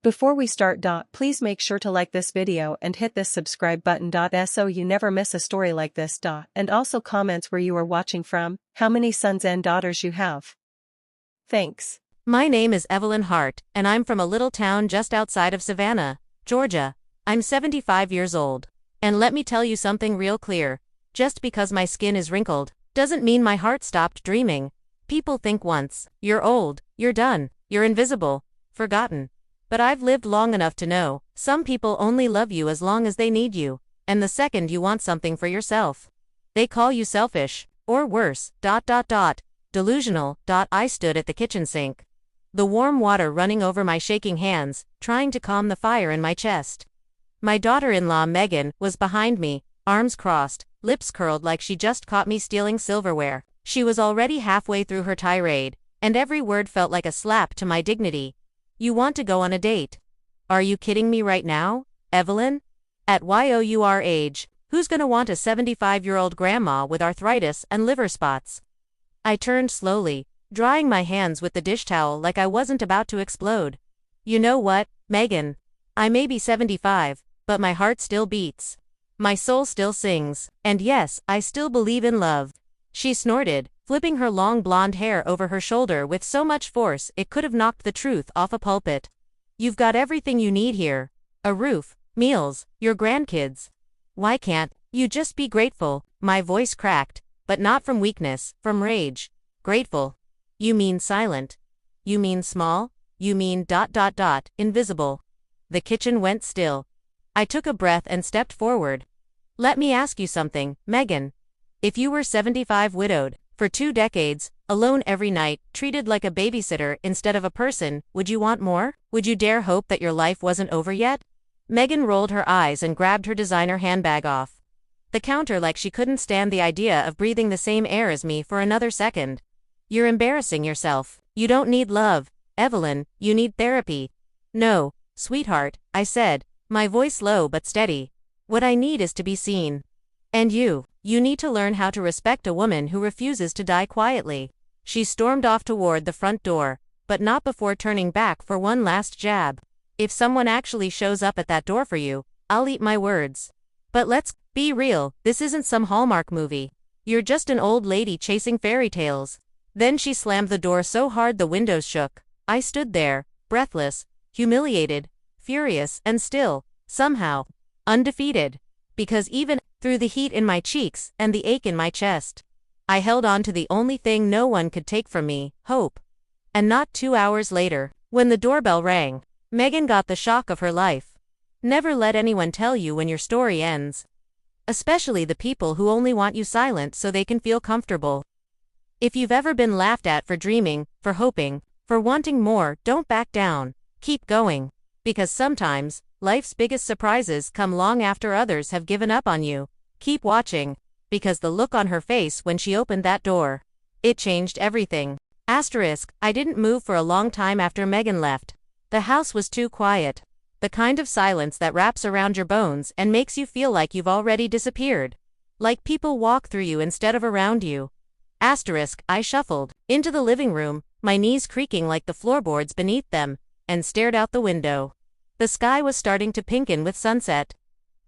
Before we start, please make sure to like this video and hit this subscribe button, so you never miss a story like this. And also comments where you are watching from, how many sons and daughters you have. Thanks. My name is Evelyn Hart, and I'm from a little town just outside of Savannah, Georgia. I'm 75 years old. And let me tell you something real clear. Just because my skin is wrinkled, doesn't mean my heart stopped dreaming. People think once, you're old, you're done, you're invisible, forgotten. But I've lived long enough to know, some people only love you as long as they need you, and the second you want something for yourself, they call you selfish, or worse, delusional. I stood at the kitchen sink, the warm water running over my shaking hands, trying to calm the fire in my chest. My daughter-in-law Megan was behind me, arms crossed, lips curled like she just caught me stealing silverware. She was already halfway through her tirade, and every word felt like a slap to my dignity. You want to go on a date? Are you kidding me right now, Evelyn? At your age, who's gonna want a 75-year-old grandma with arthritis and liver spots? I turned slowly, drying my hands with the dish towel like I wasn't about to explode. You know what, Megan? I may be 75, but my heart still beats. My soul still sings, and yes, I still believe in love. She snorted, flipping her long blonde hair over her shoulder with so much force it could have knocked the truth off a pulpit. You've got everything you need here. A roof, meals, your grandkids. Why can't you just be grateful? My voice cracked, but not from weakness, from rage. Grateful? You mean silent? You mean small? You mean invisible? The kitchen went still. I took a breath and stepped forward. Let me ask you something, Megan. If you were 75, widowed, for 2 decades, alone every night, treated like a babysitter instead of a person, would you want more? Would you dare hope that your life wasn't over yet? Megan rolled her eyes and grabbed her designer handbag off the counter like she couldn't stand the idea of breathing the same air as me for another second. You're embarrassing yourself. You don't need love, Evelyn, you need therapy. No, sweetheart, I said, my voice low but steady. What I need is to be seen. And you need to learn how to respect a woman who refuses to die quietly. She stormed off toward the front door, but not before turning back for one last jab. If someone actually shows up at that door for you, I'll eat my words. But let's be real, this isn't some Hallmark movie. You're just an old lady chasing fairy tales. Then she slammed the door so hard the windows shook. I stood there, breathless, humiliated, furious, and still, somehow, undefeated. Because even through the heat in my cheeks and the ache in my chest, I held on to the only thing no one could take from me, hope. And not 2 hours later, when the doorbell rang, Megan got the shock of her life. Never let anyone tell you when your story ends. Especially the people who only want you silent so they can feel comfortable. If you've ever been laughed at for dreaming, for hoping, for wanting more, don't back down. Keep going. Because sometimes, life's biggest surprises come long after others have given up on you. Keep watching, because the look on her face when she opened that door, it changed everything. I didn't move for a long time after Megan left. The house was too quiet. The kind of silence that wraps around your bones and makes you feel like you've already disappeared. Like people walk through you instead of around you. I shuffled into the living room, my knees creaking like the floorboards beneath them, and stared out the window. The sky was starting to pinken with sunset.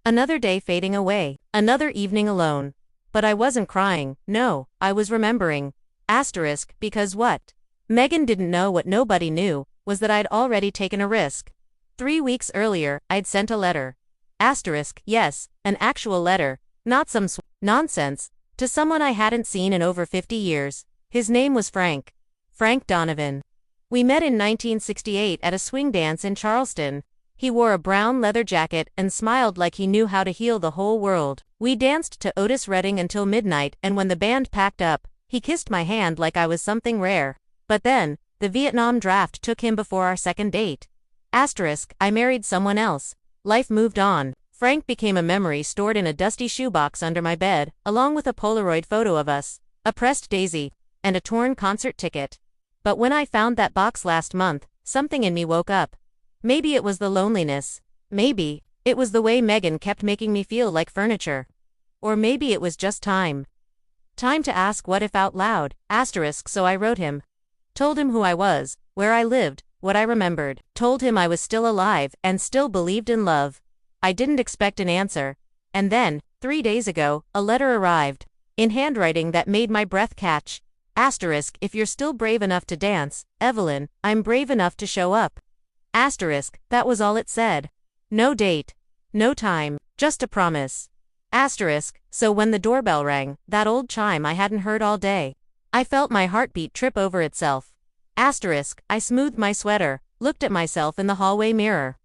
Another day fading away, another evening alone. But I wasn't crying, no, I was remembering. Because what Megan didn't know, what nobody knew, was that I'd already taken a risk. 3 weeks earlier, I'd sent a letter. Yes, an actual letter, not some nonsense, to someone I hadn't seen in over 50 years. His name was Frank Donovan. We met in 1968 at a swing dance in Charleston. He wore a brown leather jacket and smiled like he knew how to heal the whole world. We danced to Otis Redding until midnight, and when the band packed up, he kissed my hand like I was something rare. But then, the Vietnam draft took him before our second date. I married someone else. Life moved on. Frank became a memory stored in a dusty shoebox under my bed, along with a Polaroid photo of us, a pressed daisy, and a torn concert ticket. But when I found that box last month, something in me woke up. Maybe it was the loneliness. Maybe it was the way Megan kept making me feel like furniture. Or maybe it was just time. Time to ask what if out loud, so I wrote him. Told him who I was, where I lived, what I remembered. Told him I was still alive and still believed in love. I didn't expect an answer. And then, 3 days ago, a letter arrived. In handwriting that made my breath catch. Asterisk, if you're still brave enough to dance, Evelyn, I'm brave enough to show up. Asterisk, that was all it said. No date. No time. Just a promise. Asterisk, so when the doorbell rang, that old chime I hadn't heard all day, I felt my heartbeat trip over itself. Asterisk, I smoothed my sweater, looked at myself in the hallway mirror.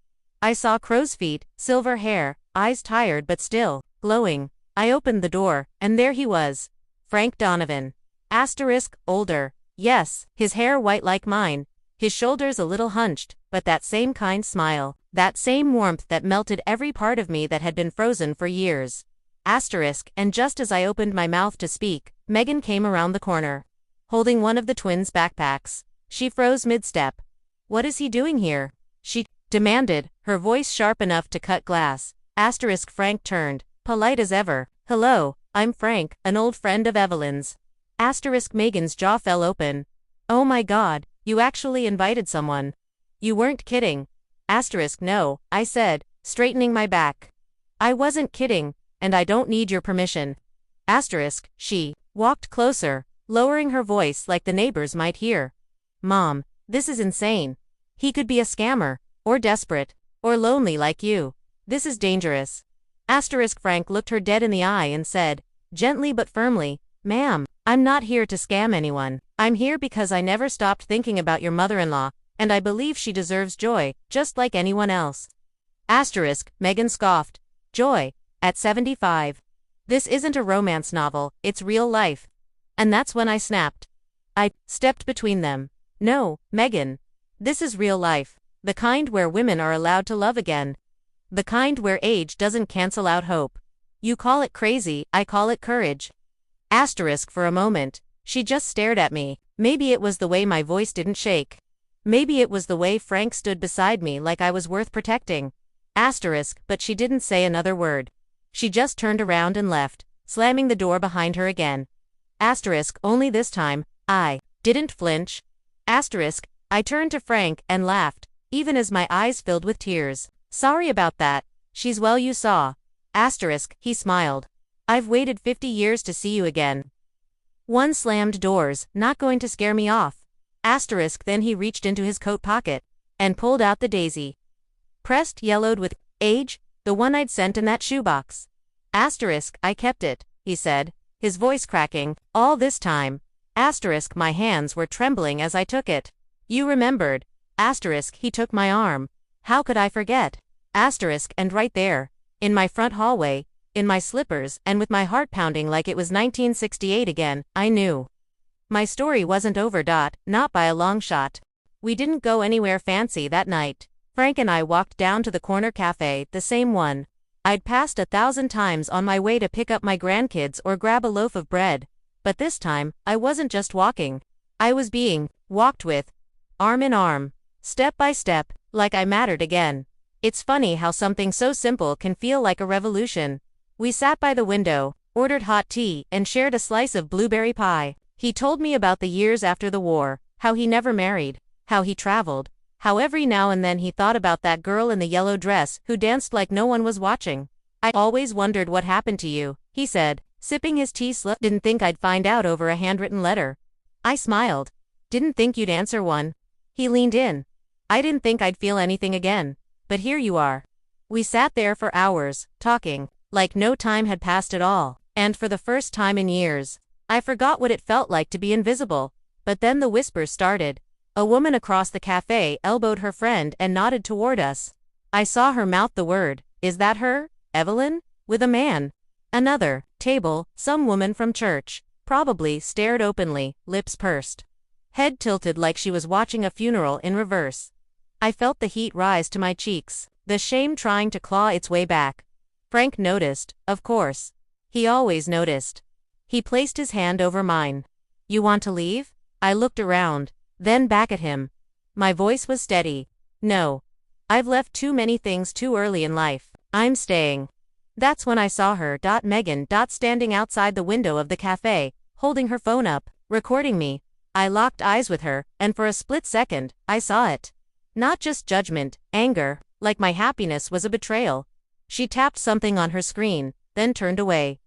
I saw crow's feet, silver hair, eyes tired but still glowing. I opened the door, and there he was. Frank Donovan. Asterisk, older. Yes, his hair white like mine, his shoulders a little hunched, but that same kind smile, that same warmth that melted every part of me that had been frozen for years. Asterisk, and just as I opened my mouth to speak, Megan came around the corner, holding one of the twins' backpacks. She froze mid-step. What is he doing here? She demanded, her voice sharp enough to cut glass. Asterisk, Frank turned, polite as ever. Hello, I'm Frank, an old friend of Evelyn's. Asterisk, Megan's jaw fell open. Oh my God, you actually invited someone. You weren't kidding. Asterisk, no, I said, straightening my back. I wasn't kidding, and I don't need your permission. Asterisk, she walked closer, lowering her voice like the neighbors might hear. Mom, this is insane. He could be a scammer, or desperate, or lonely like you. This is dangerous. Asterisk, Frank looked her dead in the eye and said, gently but firmly, Ma'am, I'm not here to scam anyone. I'm here because I never stopped thinking about your mother-in-law, and I believe she deserves joy, just like anyone else. Asterisk, Megan scoffed. Joy? At 75. This isn't a romance novel, it's real life. And that's when I snapped. I stepped between them. No, Megan. This is real life. The kind where women are allowed to love again. The kind where age doesn't cancel out hope. You call it crazy, I call it courage. Asterisk, for a moment, she just stared at me. Maybe it was the way my voice didn't shake. Maybe it was the way Frank stood beside me like I was worth protecting. Asterisk, but she didn't say another word. She just turned around and left, slamming the door behind her again. Asterisk, only this time, I didn't flinch. Asterisk, I turned to Frank and laughed, even as my eyes filled with tears. Sorry about that. She's well, you saw. Asterisk, he smiled. I've waited 50 years to see you again. One slammed doors, not going to scare me off. Asterisk, then he reached into his coat pocket and pulled out the daisy. Pressed, yellowed with age, the one I'd sent in that shoebox. Asterisk, I kept it, he said, his voice cracking. All this time. Asterisk, my hands were trembling as I took it. You remembered. Asterisk, he took my arm. How could I forget? Asterisk, and right there, in my front hallway, in my slippers, and with my heart pounding like it was 1968 again, I knew. My story wasn't over. Not by a long shot. We didn't go anywhere fancy that night. Frank and I walked down to the corner cafe, the same one I'd passed 1,000 times on my way to pick up my grandkids or grab a loaf of bread. But this time, I wasn't just walking. I was being walked with, arm in arm, step by step, like I mattered again. It's funny how something so simple can feel like a revolution. We sat by the window, ordered hot tea, and shared a slice of blueberry pie. He told me about the years after the war, how he never married, how he traveled, how every now and then he thought about that girl in the yellow dress who danced like no one was watching. I always wondered what happened to you, he said, sipping his tea slowly. Didn't think I'd find out over a handwritten letter. I smiled. Didn't think you'd answer one. He leaned in. I didn't think I'd feel anything again. But here you are. We sat there for hours, talking, like no time had passed at all, and for the first time in years, I forgot what it felt like to be invisible. But then the whispers started. A woman across the cafe elbowed her friend and nodded toward us. I saw her mouth the word, "Is that her, Evelyn?" with a man. Another table, some woman from church, probably, stared openly, lips pursed, head tilted like she was watching a funeral in reverse. I felt the heat rise to my cheeks, the shame trying to claw its way back. Frank noticed, of course. He always noticed. He placed his hand over mine. You want to leave? I looked around, then back at him. My voice was steady. No. I've left too many things too early in life. I'm staying. That's when I saw her, Megan, standing outside the window of the cafe, holding her phone up, recording me. I locked eyes with her, and for a split second, I saw it. Not just judgment, anger, like my happiness was a betrayal. She tapped something on her screen, then turned away.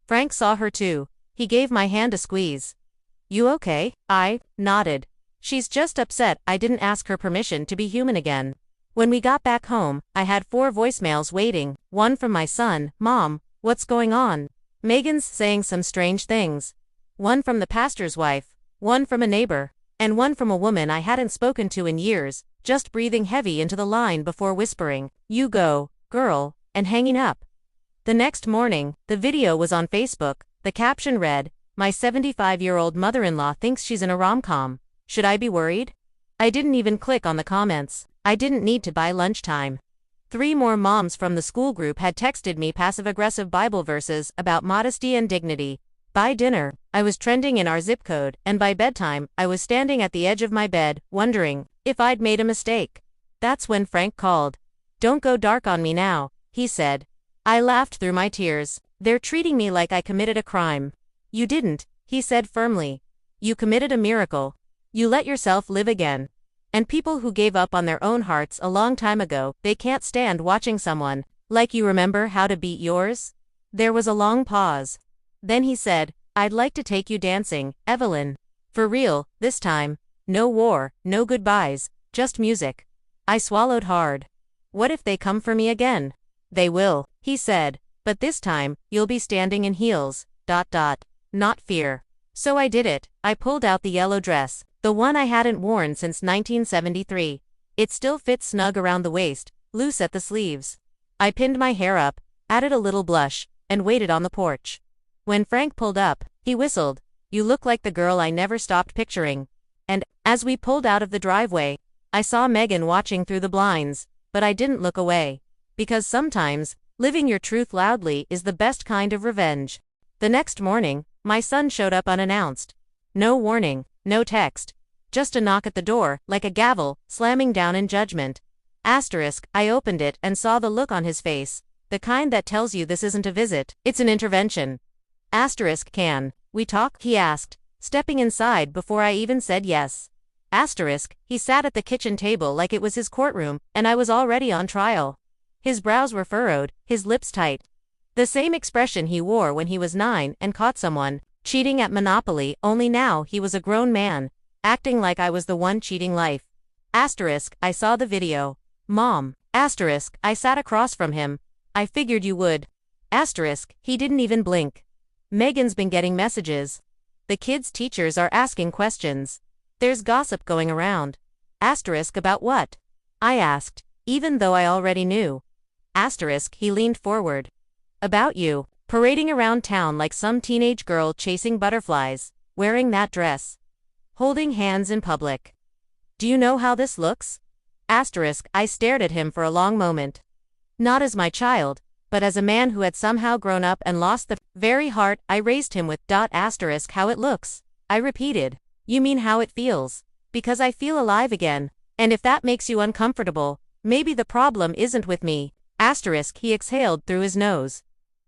Frank saw her too. He gave my hand a squeeze. "You okay?" I nodded. "She's just upset I didn't ask her permission to be human again." When we got back home, I had 4 voicemails waiting, one from my son, "Mom, what's going on?" Megan's saying some strange things. One from the pastor's wife, one from a neighbor, and one from a woman I hadn't spoken to in years, just breathing heavy into the line before whispering, "You go, girl," and hanging up. The next morning, the video was on Facebook. The caption read, "My 75-year-old mother-in-law thinks she's in a rom-com. Should I be worried?" I didn't even click on the comments. I didn't need to buy lunchtime. 3 more moms from the school group had texted me passive-aggressive Bible verses about modesty and dignity. By dinner, I was trending in our zip code, and by bedtime, I was standing at the edge of my bed, wondering if I'd made a mistake. That's when Frank called. "Don't go dark on me now," he said. I laughed through my tears. "They're treating me like I committed a crime." "You didn't," he said firmly. "You committed a miracle. You let yourself live again. And people who gave up on their own hearts a long time ago, they can't stand watching someone like you remember how to beat yours." There was a long pause. Then he said, "I'd like to take you dancing, Evelyn. For real, this time. No war, no goodbyes, just music." I swallowed hard. "What if they come for me again?" "They will," he said, "but this time, you'll be standing in heels, ... not fear." So I did it. I pulled out the yellow dress, the one I hadn't worn since 1973. It still fits snug around the waist, loose at the sleeves. I pinned my hair up, added a little blush, and waited on the porch. When Frank pulled up, he whistled, "You look like the girl I never stopped picturing." And, as we pulled out of the driveway, I saw Megan watching through the blinds, but I didn't look away. Because sometimes, living your truth loudly is the best kind of revenge. The next morning, my son showed up unannounced. No warning, no text. Just a knock at the door, like a gavel, slamming down in judgment. I opened it and saw the look on his face, the kind that tells you this isn't a visit, it's an intervention. "Can we talk?" he asked, stepping inside before I even said yes. He sat at the kitchen table like it was his courtroom, and I was already on trial. His brows were furrowed, his lips tight. The same expression he wore when he was 9 and caught someone cheating at Monopoly, only now he was a grown man, acting like I was the one cheating life. I saw the video. "Mom." I sat across from him. "I figured you would." He didn't even blink. "Megan's been getting messages. The kids' teachers are asking questions. There's gossip going around." "About what?" I asked, even though I already knew. He leaned forward. "About you, parading around town like some teenage girl chasing butterflies, wearing that dress. Holding hands in public. Do you know how this looks?" I stared at him for a long moment. Not as my child, but as a man who had somehow grown up and lost the very heart I raised him with. How it looks. I repeated. "You mean how it feels? Because I feel alive again. And if that makes you uncomfortable, maybe the problem isn't with me." He exhaled through his nose.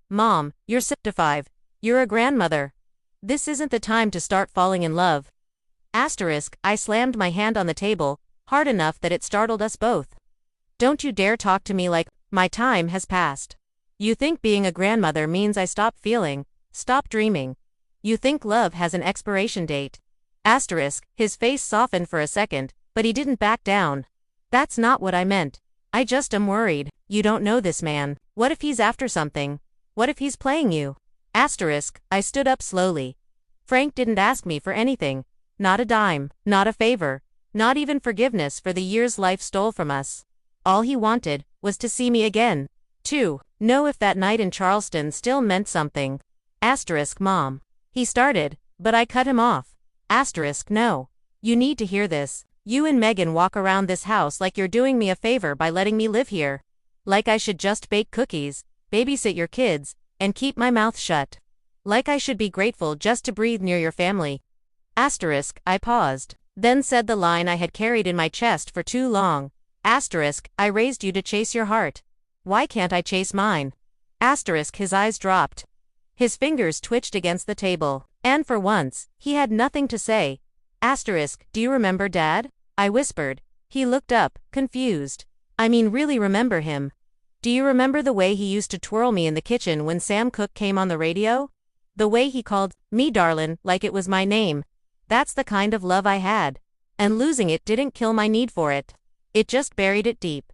"Mom, you're 75. You're a grandmother. This isn't the time to start falling in love." I slammed my hand on the table, hard enough that it startled us both. "Don't you dare talk to me like my time has passed. You think being a grandmother means I stop feeling, stop dreaming. You think love has an expiration date." His face softened for a second, but he didn't back down. "That's not what I meant. I just am worried. You don't know this man. What if he's after something? What if he's playing you?" I stood up slowly. "Frank didn't ask me for anything. Not a dime, not a favor, not even forgiveness for the years life stole from us. All he wanted was to see me again. To know if that night in Charleston still meant something." "Mom." He started, but I cut him off. "No. You need to hear this. You and Megan walk around this house like you're doing me a favor by letting me live here. Like I should just bake cookies, babysit your kids, and keep my mouth shut. Like I should be grateful just to breathe near your family." I paused, then said the line I had carried in my chest for too long. "I raised you to chase your heart. Why can't I chase mine?" His eyes dropped. His fingers twitched against the table, and for once, he had nothing to say. "Do you remember Dad?" I whispered. He looked up, confused. I mean, really remember him? Do you remember the way he used to twirl me in the kitchen when Sam Cooke came on the radio? The way he called me darlin' like it was my name. That's the kind of love I had. And losing it didn't kill my need for it. It just buried it deep, ...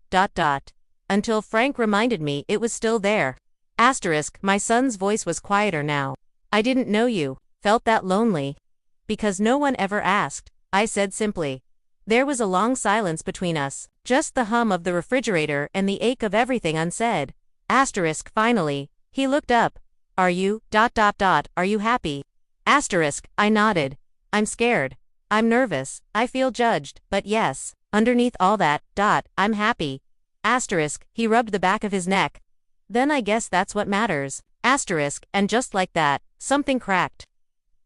until Frank reminded me it was still there. My son's voice was quieter now. I didn't know you felt that lonely. Because no one ever asked, I said simply. There was a long silence between us, just the hum of the refrigerator and the ache of everything unsaid. Finally, he looked up. Are you, ... are you happy? I nodded. I'm scared. I'm nervous, I feel judged, but yes, underneath all that, ... I'm happy. He rubbed the back of his neck. Then I guess that's what matters. And just like that, something cracked.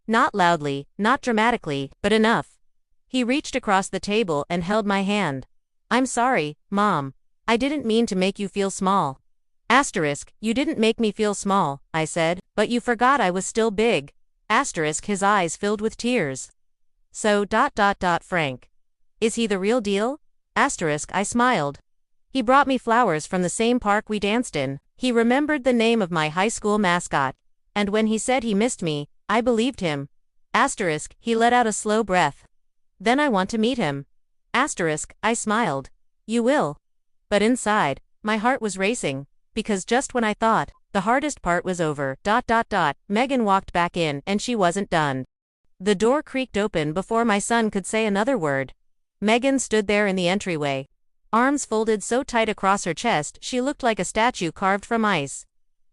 Not loudly, not dramatically, but enough. He reached across the table and held my hand. I'm sorry, Mom. I didn't mean to make you feel small. You didn't make me feel small, I said, but you forgot I was still big. His eyes filled with tears. So, ... Frank. Is he the real deal? I smiled. He brought me flowers from the same park we danced in. He remembered the name of my high school mascot. And when he said he missed me, I believed him. He let out a slow breath. Then I want to meet him. I smiled. You will. But inside, my heart was racing, because just when I thought the hardest part was over, ... Megan walked back in and she wasn't done. The door creaked open before my son could say another word. Megan stood there in the entryway. Arms folded so tight across her chest she looked like a statue carved from ice.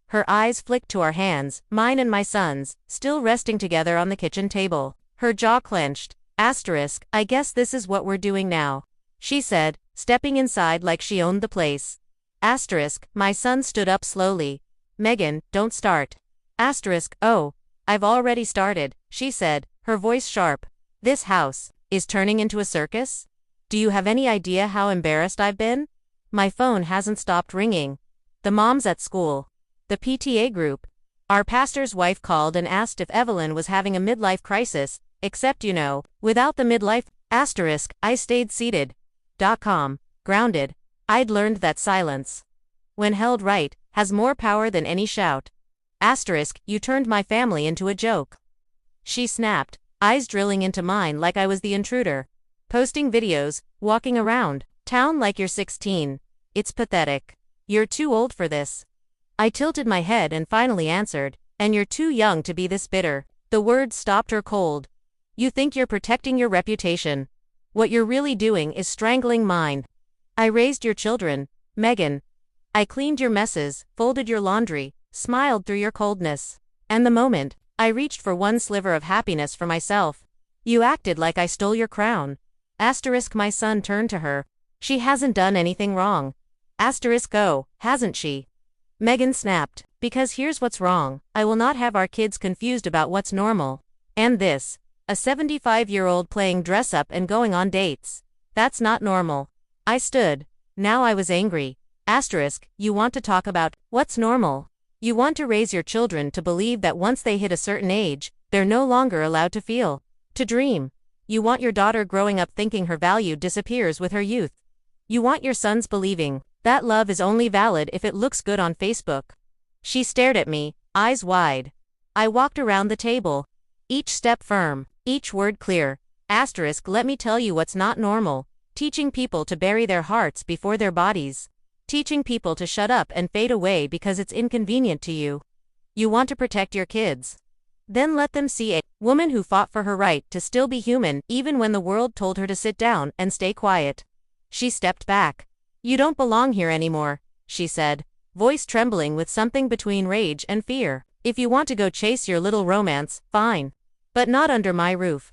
Her eyes flicked to our hands, mine and my son's, still resting together on the kitchen table. Her jaw clenched. I guess this is what we're doing now, she said, stepping inside like she owned the place. My son stood up slowly. Megan, don't start. Oh, I've already started, she said, her voice sharp. This house is turning into a circus? Do you have any idea how embarrassed I've been? My phone hasn't stopped ringing. The moms at school. The PTA group. Our pastor's wife called and asked if Evelyn was having a midlife crisis, except without the midlife, I stayed seated. Grounded. I'd learned that silence, when held right, has more power than any shout. You turned my family into a joke. She snapped, eyes drilling into mine like I was the intruder. Posting videos, walking around town like you're 16. It's pathetic. You're too old for this. I tilted my head and finally answered, and you're too young to be this bitter. The words stopped her cold. You think you're protecting your reputation. What you're really doing is strangling mine. I raised your children, Megan. I cleaned your messes, folded your laundry, smiled through your coldness. And the moment I reached for one sliver of happiness for myself, you acted like I stole your crown. My son turned to her. She hasn't done anything wrong. Hasn't she? Megan snapped, because here's what's wrong. I will not have our kids confused about what's normal. And this, a 75-year-old playing dress-up and going on dates. That's not normal. I stood. Now I was angry. You want to talk about what's normal. You want to raise your children to believe that once they hit a certain age, they're no longer allowed to feel, to dream. You want your daughter growing up thinking her value disappears with her youth. You want your sons believing that love is only valid if it looks good on Facebook. She stared at me, eyes wide. I walked around the table, each step firm, each word clear. Let me tell you what's not normal. Teaching people to bury their hearts before their bodies. Teaching people to shut up and fade away because it's inconvenient to you. You want to protect your kids. Then let them see a woman who fought for her right to still be human even when the world told her to sit down and stay quiet. She stepped back. You don't belong here anymore, she said, voice trembling with something between rage and fear. If you want to go chase your little romance, fine. But not under my roof.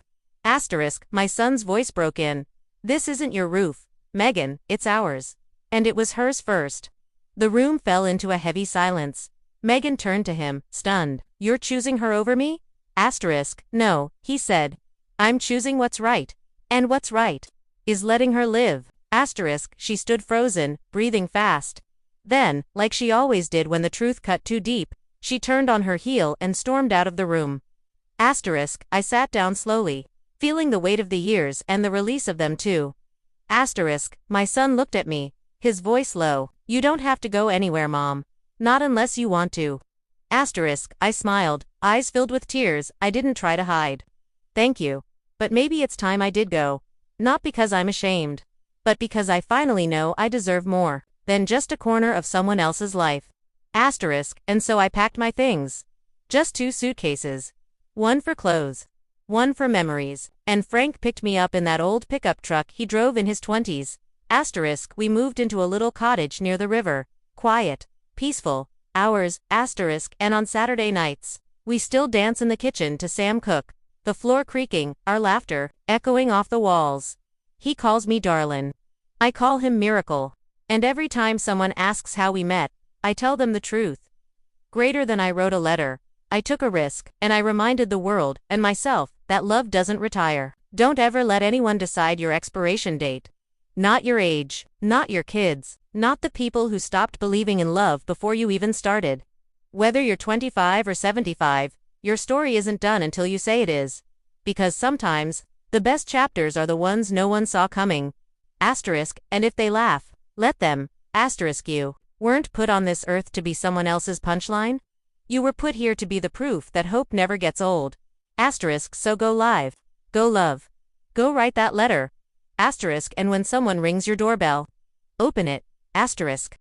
My son's voice broke in. This isn't your roof, Megan, it's ours. And it was hers first. The room fell into a heavy silence. Megan turned to him, stunned. You're choosing her over me? No, he said. I'm choosing what's right. And what's right is letting her live. She stood frozen, breathing fast. Then, like she always did when the truth cut too deep, she turned on her heel and stormed out of the room. I sat down slowly, feeling the weight of the years and the release of them too. Asterisk, my son looked at me, his voice low. You don't have to go anywhere, Mom. Not unless you want to. Asterisk, I smiled, eyes filled with tears I didn't try to hide. Thank you. But maybe it's time I did go. Not because I'm ashamed, but because I finally know I deserve more than just a corner of someone else's life. Asterisk, and so I packed my things. Just 2 suitcases. One for clothes. One for memories. And Frank picked me up in that old pickup truck he drove in his 20s. Asterisk, we moved into a little cottage near the river. Quiet. Peaceful. Hours. Asterisk, and on Saturday nights, we still dance in the kitchen to Sam Cooke. The floor creaking, our laughter echoing off the walls. He calls me darlin'. I call him Miracle. And every time someone asks how we met, I tell them the truth. Greater than I wrote a letter. I took a risk, and I reminded the world, and myself, that love doesn't retire. Don't ever let anyone decide your expiration date. Not your age, not your kids, not the people who stopped believing in love before you even started. Whether you're 25 or 75, your story isn't done until you say it is. Because sometimes, the best chapters are the ones no one saw coming. Asterisk, and if they laugh, let them. Asterisk, you weren't put on this earth to be someone else's punchline. You were put here to be the proof that hope never gets old. Asterisk, so go live. Go love. Go write that letter. Asterisk, and when someone rings your doorbell, open it. Asterisk.